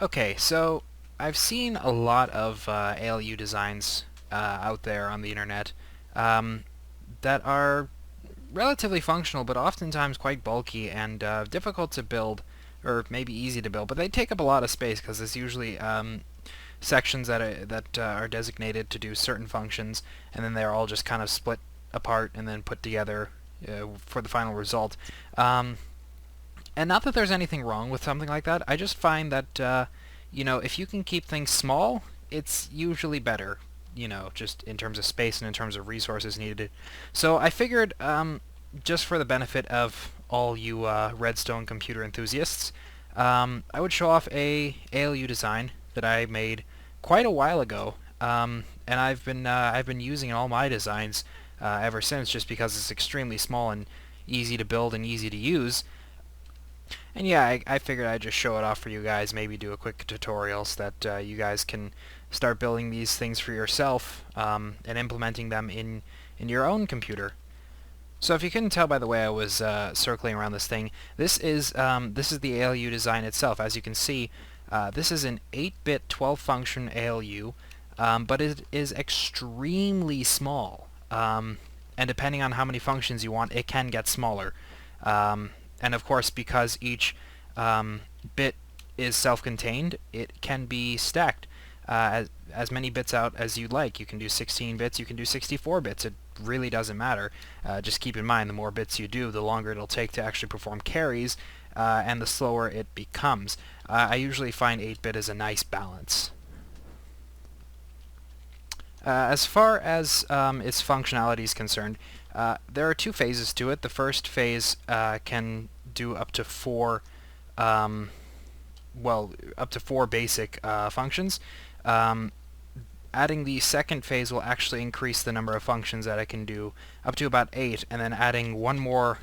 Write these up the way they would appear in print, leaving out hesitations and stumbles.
Okay, so I've seen a lot of ALU designs out there on the internet that are relatively functional, but oftentimes quite bulky and difficult to build, or maybe easy to build. But they take up a lot of space because there's usually sections that are designated to do certain functions, and then they're all just kind of split apart and then put together for the final result. And not that there's anything wrong with something like that. I just find that if you can keep things small, it's usually better. Just in terms of space and in terms of resources needed. So I figured, just for the benefit of all you Redstone computer enthusiasts, I would show off a ALU design that I made quite a while ago, and I've been using in all my designs ever since, just because it's extremely small and easy to build and easy to use. And yeah, I figured I'd just show it off for you guys, maybe do a quick tutorial so that you guys can start building these things for yourself and implementing them in your own computer. So if you couldn't tell by the way I was circling around this thing, this is the ALU design itself. As you can see, this is an 8-bit 12-function ALU, but it is extremely small. And depending on how many functions you want, it can get smaller. And of course, because each bit is self-contained, it can be stacked as many bits out as you'd like. You can do 16 bits, you can do 64 bits. It really doesn't matter. Just keep in mind, the more bits you do, the longer it'll take to actually perform carries, and the slower it becomes. I usually find 8-bit is a nice balance. As far as its functionality is concerned, there are two phases to it. The first phase can do up to four basic functions. Adding the second phase will actually increase the number of functions that I can do up to about 8, and then adding one more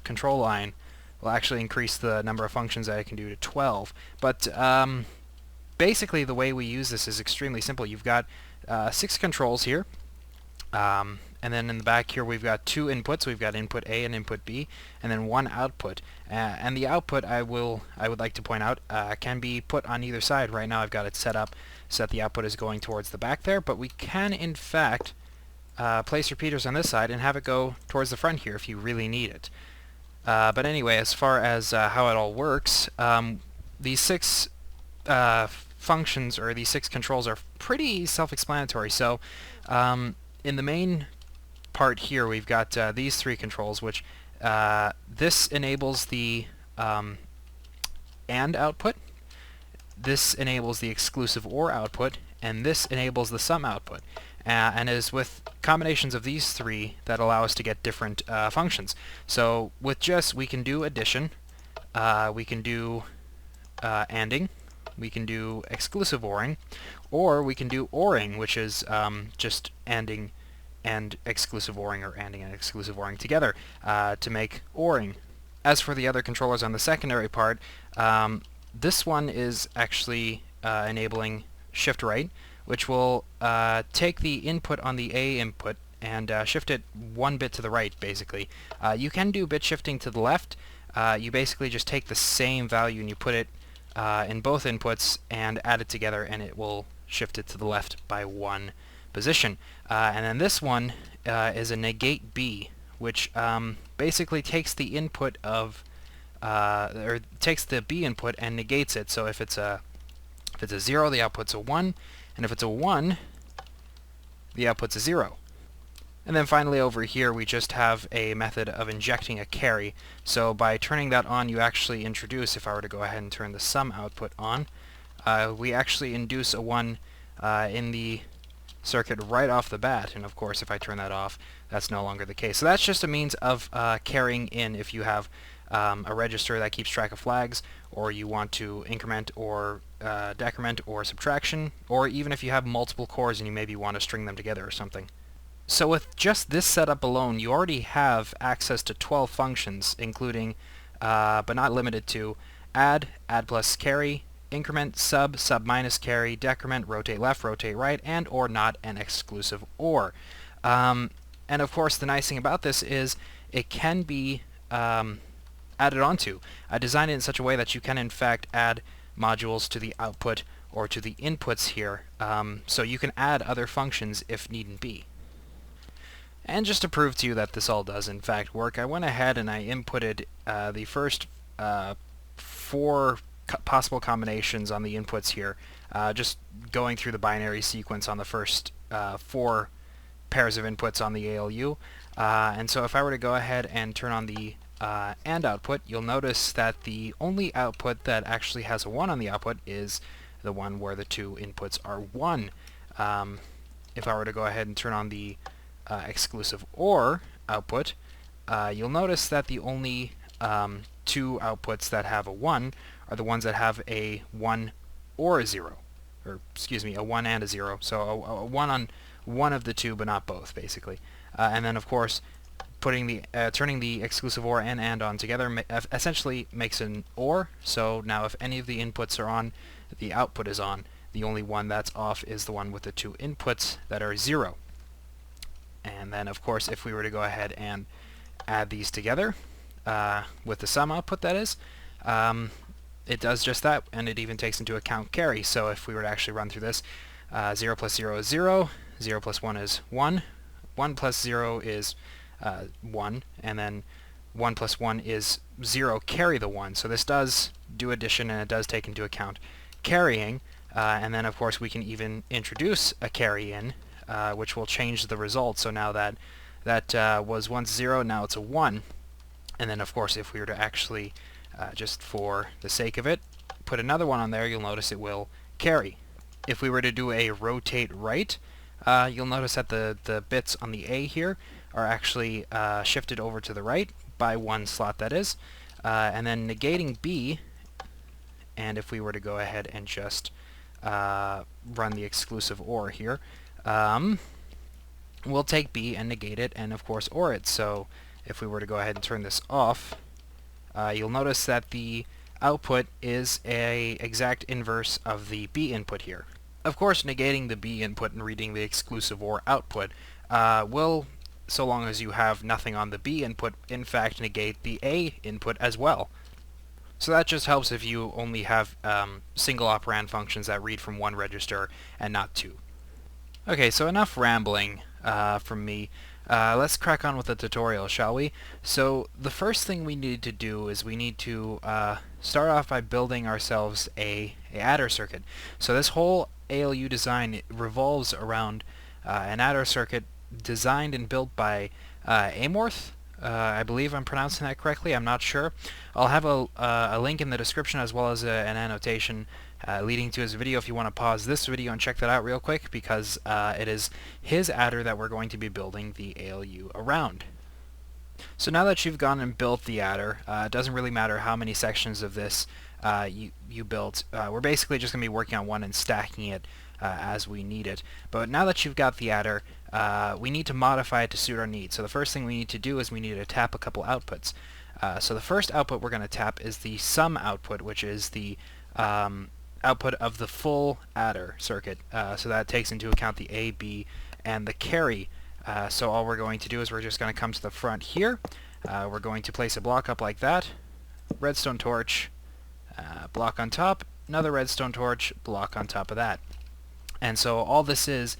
control line will actually increase the number of functions that I can do to 12. But basically the way we use this is extremely simple. You've got 6 controls here, and then in the back here we've got 2 inputs. We've got input A and input B, and then 1 output. And the output, I would like to point out, can be put on either side. Right now I've got it set up so that the output is going towards the back there, but we can in fact place repeaters on this side and have it go towards the front here if you really need it. But anyway, as far as how it all works, these 6 functions, or these 6 controls, are pretty self-explanatory. So in the main part here we've got these 3 controls, which this enables the AND output, this enables the exclusive OR output, and this enables the SUM output. And it is with combinations of these 3 that allow us to get different functions. So with just, we can do addition, we can do ANDing, we can do exclusive ORing, or we can do ORing, which is just ANDing and exclusive ORing, or ANDing and exclusive ORing together to make ORing. As for the other controllers on the secondary part, this one is actually enabling shift right, which will take the input on the A input and shift it 1 bit to the right, basically. You can do bit shifting to the left. You basically just take the same value and you put it in both inputs and add it together, and it will shift it to the left by 1 position. And then this one is a Negate B, which basically takes the input of or takes the B input and negates it. So if it's a 0, the output's a 1, and if it's a 1, the output's a 0. And then finally over here we just have a method of injecting a carry. So by turning that on, you actually introduce, if I were to go ahead and turn the SUM output on, we actually induce a 1 in the circuit right off the bat, and of course if I turn that off, that's no longer the case. So that's just a means of carrying in if you have a register that keeps track of flags, or you want to increment or decrement or subtraction, or even if you have multiple cores and you maybe want to string them together or something. So with just this setup alone, you already have access to 12 functions, including, but not limited to, add, add+Carry, increment, sub minus carry, decrement, rotate left, rotate right, and or not an exclusive OR. And of course the nice thing about this is it can be added onto. I designed it in such a way that you can in fact add modules to the output or to the inputs here, so you can add other functions if need be. And just to prove to you that this all does in fact work, I went ahead and I inputted the first 4 possible combinations on the inputs here, just going through the binary sequence on the first 4 pairs of inputs on the ALU. And so if I were to go ahead and turn on the AND output, you'll notice that the only output that actually has a 1 on the output is the one where the 2 inputs are 1. If I were to go ahead and turn on the exclusive OR output, you'll notice that the only 2 outputs that have a 1 are the ones that have a 1 or a 0. Or, excuse me, a 1 and a 0. So a 1 on one of the 2, but not both, basically. And then, of course, turning the exclusive OR and AND on together essentially makes an OR. So now if any of the inputs are on, the output is on. The only one that's off is the one with the 2 inputs that are 0. And then, of course, if we were to go ahead and add these together, with the sum output, that is, it does just that, and it even takes into account carry. So if we were to actually run through this, 0 plus 0 is 0, 0 plus 1 is 1, 1 plus 0 is 1, and then 1 plus 1 is 0, carry the 1. So this does do addition, and it does take into account carrying, and then, of course, we can even introduce a carry in, which will change the result. So now that was once 0, now it's a 1. And then, of course, if we were to actually, just for the sake of it, put another 1 on there, you'll notice it will carry. If we were to do a rotate right, you'll notice that the bits on the A here are actually shifted over to the right by 1 slot, that is. And then negating B, and if we were to go ahead and just run the exclusive OR here, we'll take B and negate it, and of course OR it. So if we were to go ahead and turn this off, you'll notice that the output is a exact inverse of the B input here. Of course, negating the B input and reading the exclusive OR output will, so long as you have nothing on the B input, in fact negate the A input as well. So that just helps if you only have single operand functions that read from 1 register and not 2. Okay, so enough rambling from me. Let's crack on with the tutorial, shall we? So the first thing we need to do is we need to start off by building ourselves a adder circuit. So this whole ALU design revolves around an adder circuit designed and built by Amorth. I believe I'm pronouncing that correctly. I'm not sure. I'll have a link in the description as well as an annotation leading to his video if you want to pause this video and check that out real quick, because it is his adder that we're going to be building the ALU around. So now that you've gone and built the adder, it doesn't really matter how many sections of this you built. We're basically just going to be working on one and stacking it as we need it. But now that you've got the adder, we need to modify it to suit our needs. So the first thing we need to do is we need to tap a couple outputs. So the first output we're going to tap is the SUM output, which is the output of the full adder circuit. So that takes into account the A, B, and the carry. So all we're going to do is we're just going to come to the front here. We're going to place a block up like that, redstone torch, block on top, another redstone torch, block on top of that. And so all this is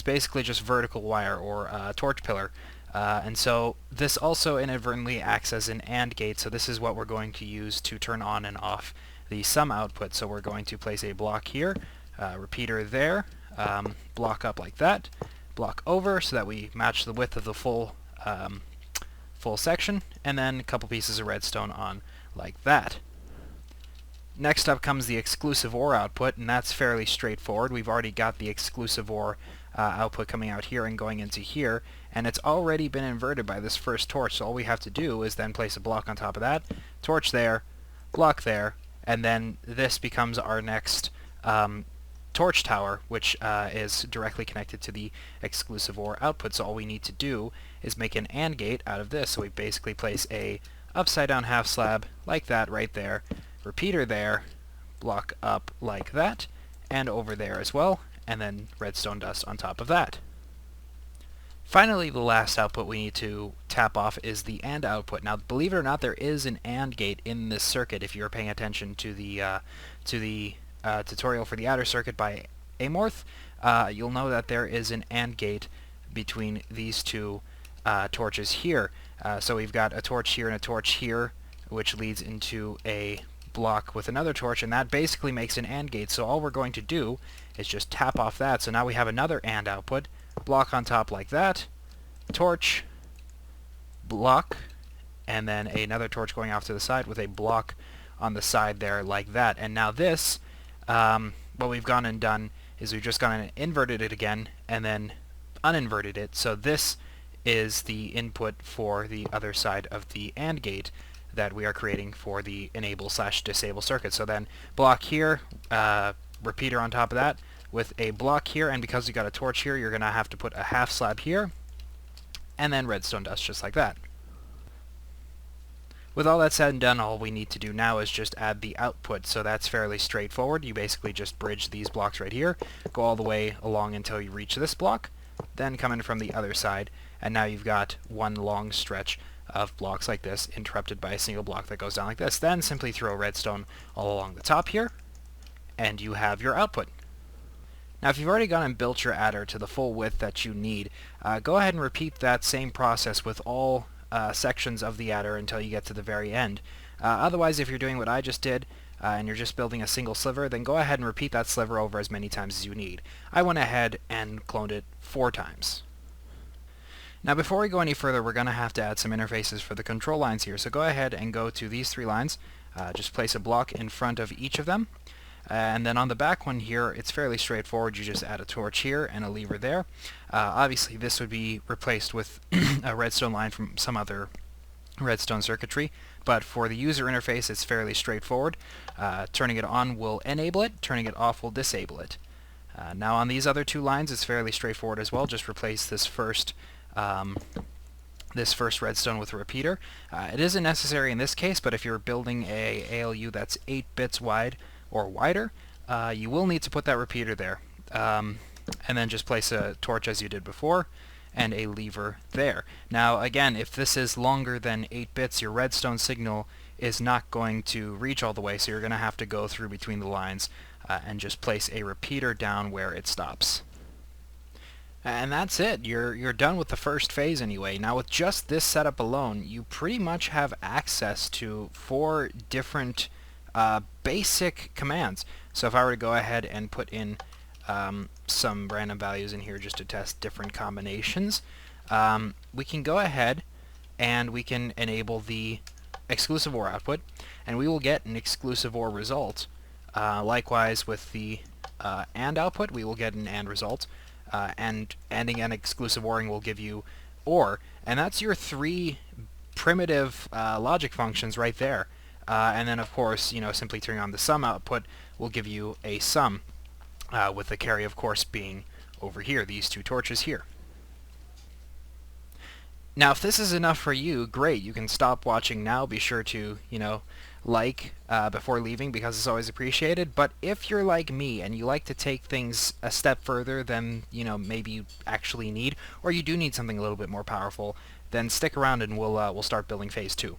basically just vertical wire or torch pillar. And so this also inadvertently acts as an AND gate, so this is what we're going to use to turn on and off the SUM output. So we're going to place a block here, repeater there, block up like that, block over so that we match the width of the full section, and then a couple pieces of redstone on like that. Next up comes the exclusive OR output, and that's fairly straightforward. We've already got the exclusive OR output coming out here and going into here, and it's already been inverted by this first torch, so all we have to do is then place a block on top of that, torch there, block there, and then this becomes our next torch tower, which is directly connected to the exclusive OR output. So all we need to do is make an AND gate out of this. So we basically place a upside down half slab like that right there, repeater there, block up like that, and over there as well, and then redstone dust on top of that. Finally, the last output we need to tap off is the AND output. Now, believe it or not, there is an AND gate in this circuit. If you're paying attention to the tutorial for the adder circuit by Amorth, you'll know that there is an AND gate between these two torches here. So we've got a torch here and a torch here, which leads into a block with another torch, and that basically makes an AND gate. So all we're going to do is just tap off that. So now we have another AND output, block on top like that, torch, block, and then another torch going off to the side with a block on the side there like that. And now this, what we've gone and done is we've just gone and inverted it again and then uninverted it. So this is the input for the other side of the AND gate that we are creating for the enable/disable circuit. So then block here, repeater on top of that with a block here, and because you got a torch here, you're going to have to put a half slab here, and then redstone dust just like that. With all that said and done, all we need to do now is just add the output, so that's fairly straightforward. You basically just bridge these blocks right here, go all the way along until you reach this block, then come in from the other side, and now you've got one long stretch of blocks like this, interrupted by a single block that goes down like this. Then simply throw redstone all along the top here, and you have your output. Now if you've already gone and built your adder to the full width that you need, go ahead and repeat that same process with all sections of the adder until you get to the very end. Otherwise, if you're doing what I just did, and you're just building a single sliver, then go ahead and repeat that sliver over as many times as you need. I went ahead and cloned it 4 times. Now before we go any further, we're going to have to add some interfaces for the control lines here. So go ahead and go to these 3 lines, just place a block in front of each of them. And then on the back one here, it's fairly straightforward. You just add a torch here and a lever there. Obviously this would be replaced with a redstone line from some other redstone circuitry, but for the user interface it's fairly straightforward. Turning it on will enable it, turning it off will disable it. Now on these other 2 lines it's fairly straightforward as well. Just replace this first redstone with a repeater. It isn't necessary in this case, but if you're building a ALU that's 8 bits wide or wider, you will need to put that repeater there. And then just place a torch as you did before, and a lever there. Now again, if this is longer than 8 bits, your redstone signal is not going to reach all the way, so you're going to have to go through between the lines and just place a repeater down where it stops. And that's it. You're done with the first phase anyway. Now with just this setup alone, you pretty much have access to 4 different basic commands. So if I were to go ahead and put in some random values in here just to test different combinations, we can go ahead and we can enable the exclusive OR output, and we will get an exclusive OR result. Likewise with the AND output, we will get an AND result, and ANDing and exclusive ORing will give you OR, and that's your 3 primitive logic functions right there. And then of course, simply turning on the SUM output will give you a SUM, with the carry of course being over here, these 2 torches here. Now if this is enough for you, great, you can stop watching now. Be sure to, like before leaving, because it's always appreciated. But if you're like me and you like to take things a step further than, maybe you actually need, or you do need something a little bit more powerful, then stick around and we'll start building phase 2.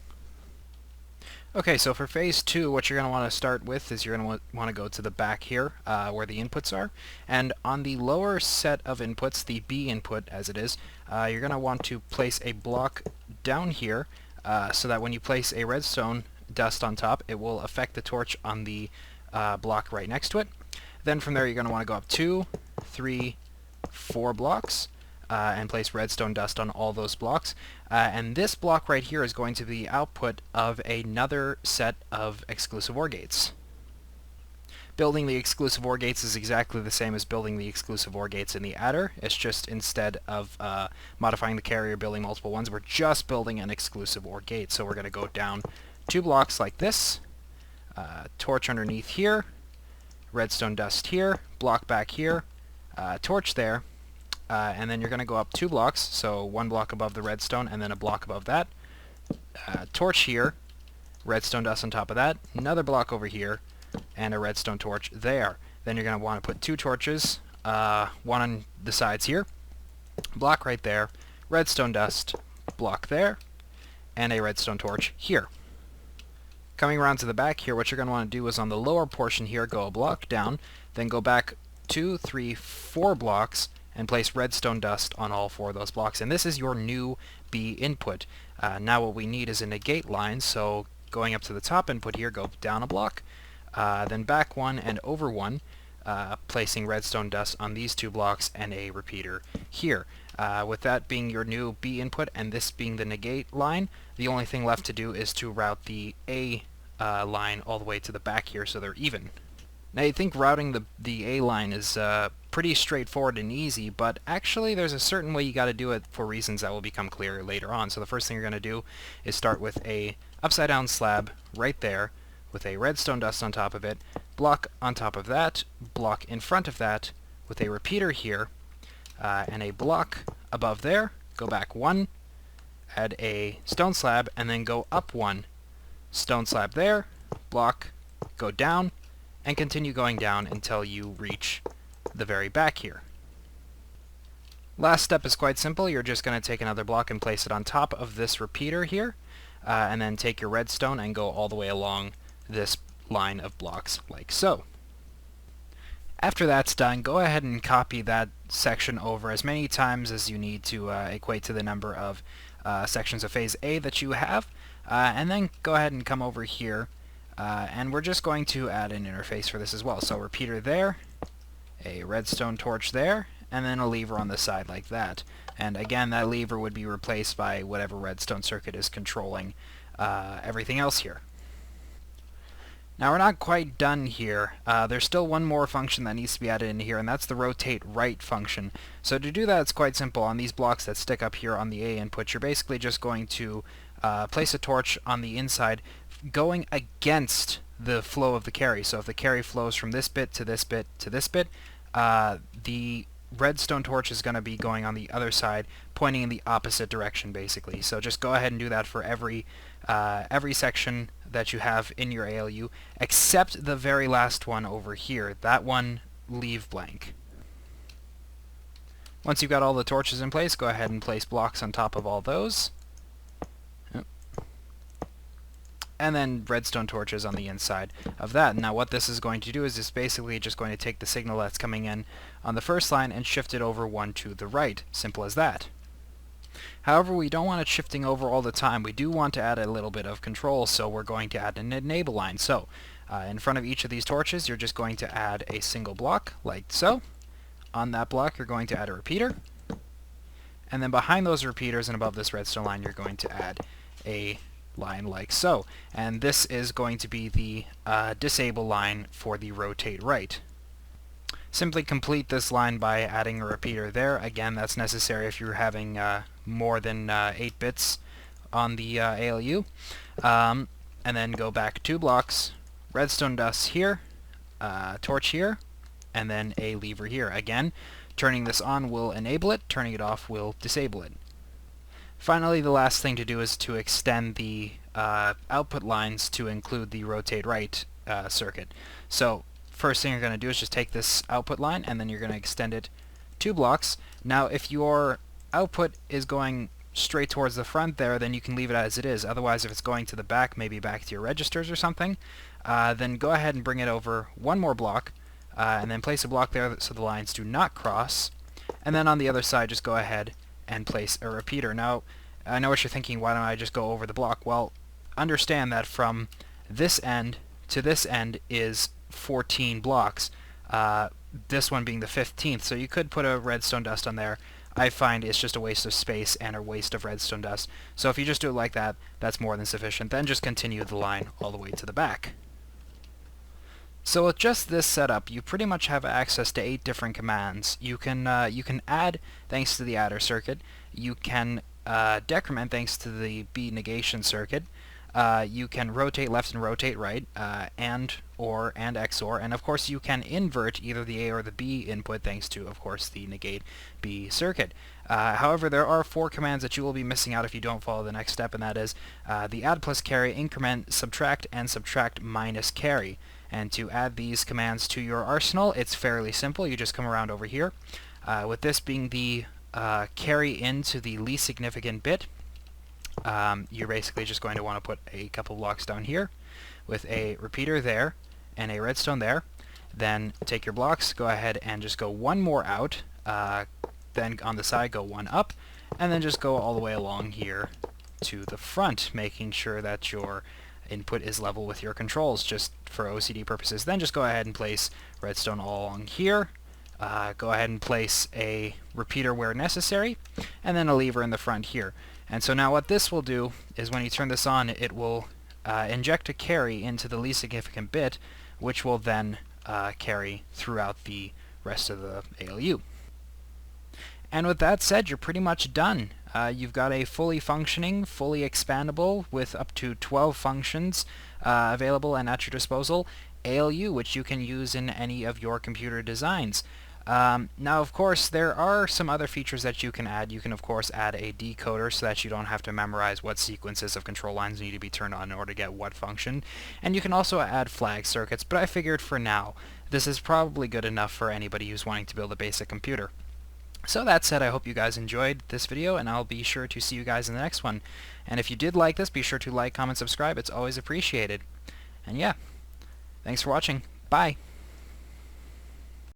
Okay, so for phase 2, what you're going to want to start with is you're going to want to go to the back here, where the inputs are, and on the lower set of inputs, the B input as it is, you're going to want to place a block down here, so that when you place a redstone dust on top, it will affect the torch on the block right next to it. Then from there you're going to want to go up 2, 3, 4 blocks, and place redstone dust on all those blocks. And this block right here is going to be the output of another set of exclusive OR gates. Building the exclusive OR gates is exactly the same as building the exclusive OR gates in the adder. It's just instead of modifying the carry or building multiple ones, we're just building an exclusive OR gate. So we're going to go down 2 blocks like this, torch underneath here, redstone dust here, block back here, torch there, and then you're going to go up 2 blocks, so 1 block above the redstone and then a block above that, torch here, redstone dust on top of that, another block over here, and a redstone torch there. Then you're going to want to put 2 torches, one on the sides here, block right there, redstone dust, block there, and a redstone torch here. Coming around to the back here, what you're going to want to do is on the lower portion here, go a block down, then go back 2, 3, 4 blocks, and place redstone dust on all 4 of those blocks. And this is your new B input. Now what we need is a negate line, so going up to the top input here, go down a block, then back 1 and over 1, placing redstone dust on these 2 blocks and a repeater here. With that being your new B input and this being the negate line, the only thing left to do is to route the A line all the way to the back here so they're even. Now you think routing the A line is pretty straightforward and easy, but actually there's a certain way you got to do it for reasons that will become clear later on. So the first thing you're going to do is start with a upside down slab right there with a redstone dust on top of it, block on top of that, block in front of that with a repeater here, and a block above there, go back 1, add a stone slab, and then go up 1, stone slab there, block, go down, and continue going down until you reach the very back here. Last step is quite simple. You're just going to take another block and place it on top of this repeater here, and then take your redstone and go all the way along this line of blocks like so. After that's done, go ahead and copy that section over as many times as you need to equate to the number of sections of phase A that you have, and then go ahead and come over here, and we're just going to add an interface for this as well. So repeater there, a redstone torch there, and then a lever on the side like that. And again, that lever would be replaced by whatever redstone circuit is controlling everything else here. Now we're not quite done here. There's still one more function that needs to be added in here, and that's the rotate right function. So to do that, it's quite simple. On these blocks that stick up here on the A input, you're basically just going to place a torch on the inside going against the flow of the carry. So if the carry flows from this bit to this bit to this bit, the redstone torch is going to be going on the other side, pointing in the opposite direction basically. So just go ahead and do that for every section that you have in your ALU, except the very last one over here. That one, leave blank. Once you've got all the torches in place, go ahead and place blocks on top of all those. And then redstone torches on the inside of that. Now what this is going to do is it's basically just going to take the signal that's coming in on the first line and shift it over 1 to the right. Simple as that. However, we don't want it shifting over all the time. We do want to add a little bit of control, so we're going to add an enable line. So in front of each of these torches, you're just going to add a single block, like so. On that block, you're going to add a repeater. And then behind those repeaters and above this redstone line, you're going to add a line like so. And this is going to be the disable line for the rotate right. Simply complete this line by adding a repeater there. Again, that's necessary if you're having more than 8 bits on the ALU. And then go back 2 blocks, redstone dust here, torch here, and then a lever here. Again, turning this on will enable it, turning it off will disable it. Finally, the last thing to do is to extend the output lines to include the rotate right circuit. So first thing you're going to do is just take this output line and then you're going to extend it 2 blocks. Now if your output is going straight towards the front there, then you can leave it as it is. Otherwise, if it's going to the back, maybe back to your registers or something, then go ahead and bring it over 1 more block, and then place a block there so the lines do not cross. And then on the other side, just go ahead and place a repeater. Now, I know what you're thinking, why don't I just go over the block? Well, understand that from this end to this end is 14 blocks, this one being the 15th, so you could put a redstone dust on there. I find it's just a waste of space and a waste of redstone dust. So if you just do it like that, that's more than sufficient. Then just continue the line all the way to the back. So with just this setup, you pretty much have access to 8 different commands. You can add thanks to the adder circuit. You can decrement thanks to the B negation circuit. You can rotate left and rotate right, and OR and XOR, and of course you can invert either the A or the B input thanks to, of course, the Negate B circuit. However, there are 4 commands that you will be missing out if you don't follow the next step, and that is the Add+Carry, Increment, Subtract, and Subtract minus Carry. And to add these commands to your arsenal, it's fairly simple. You just come around over here. With this being the carry into the least significant bit, you're basically just going to want to put a couple blocks down here with a repeater there and a redstone there. Then take your blocks, go ahead and just go one more out, then on the side go one up, and then just go all the way along here to the front, making sure that your input is level with your controls, just for OCD purposes. Then just go ahead and place redstone all along here. Go ahead and place a repeater where necessary, and then a lever in the front here. And so now what this will do is when you turn this on, it will inject a carry into the least significant bit, which will then carry throughout the rest of the ALU. And with that said, you're pretty much done. You've got a fully functioning, fully expandable, with up to 12 functions available and at your disposal, ALU, which you can use in any of your computer designs. Now, of course, there are some other features that you can add. You can, of course, add a decoder so that you don't have to memorize what sequences of control lines need to be turned on in order to get what function. And you can also add flag circuits, but I figured for now, this is probably good enough for anybody who's wanting to build a basic computer. So that said, I hope you guys enjoyed this video, and I'll be sure to see you guys in the next one. And if you did like this, be sure to like, comment, subscribe. It's always appreciated. And yeah, thanks for watching. Bye!